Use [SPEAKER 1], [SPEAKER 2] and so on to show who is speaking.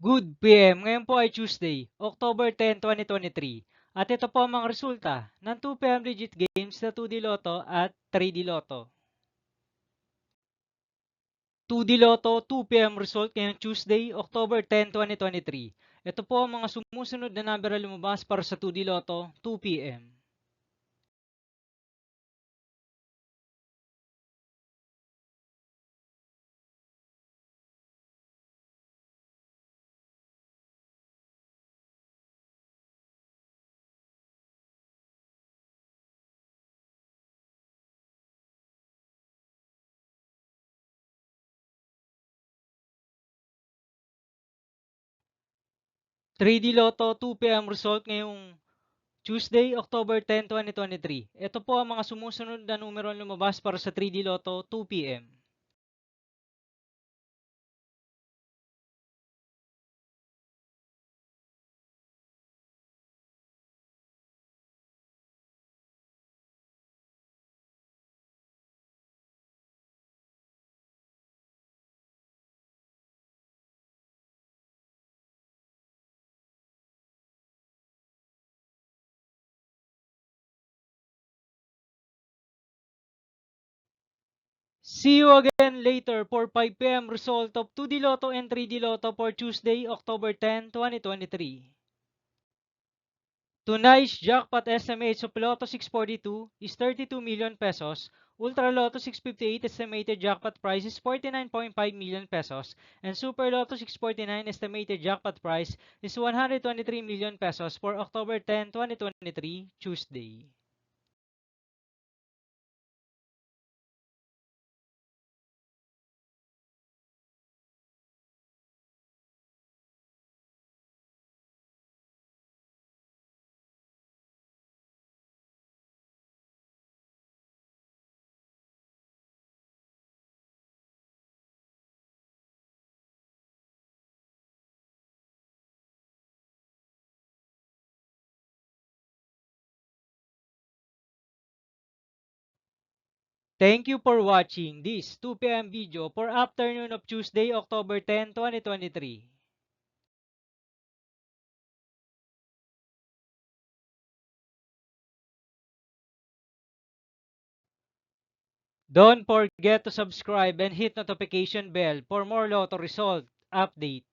[SPEAKER 1] Good PM, ngayon po ay Tuesday, October 10, 2023. At ito po ang mga resulta ng 2 PM legit games na 2D Lotto at 3D Lotto. 2D Lotto 2 PM result ngayong Tuesday, October 10, 2023. Ito po ang mga sumusunod na number na lumabas para sa 2D Lotto 2 PM. 3D Lotto 2 PM result ngayong Tuesday, October 10, 2023. Ito po ang mga sumusunod na numero na lumabas para sa 3D Lotto 2 PM. 'See you again later for 5 PM result of 2D Lotto and 3D Lotto for Tuesday, October 10, 2023. Tonight's jackpot estimate of Lotto 642 is 32 million pesos. Ultra Lotto 658 estimated jackpot price is 49.5 million pesos. And Super Lotto 649 estimated jackpot price is 123 million pesos for October 10, 2023, Tuesday. Thank you for watching this 2 PM video for afternoon of Tuesday, October 10, 2023. Don't forget to subscribe and hit notification bell for more Lotto result update.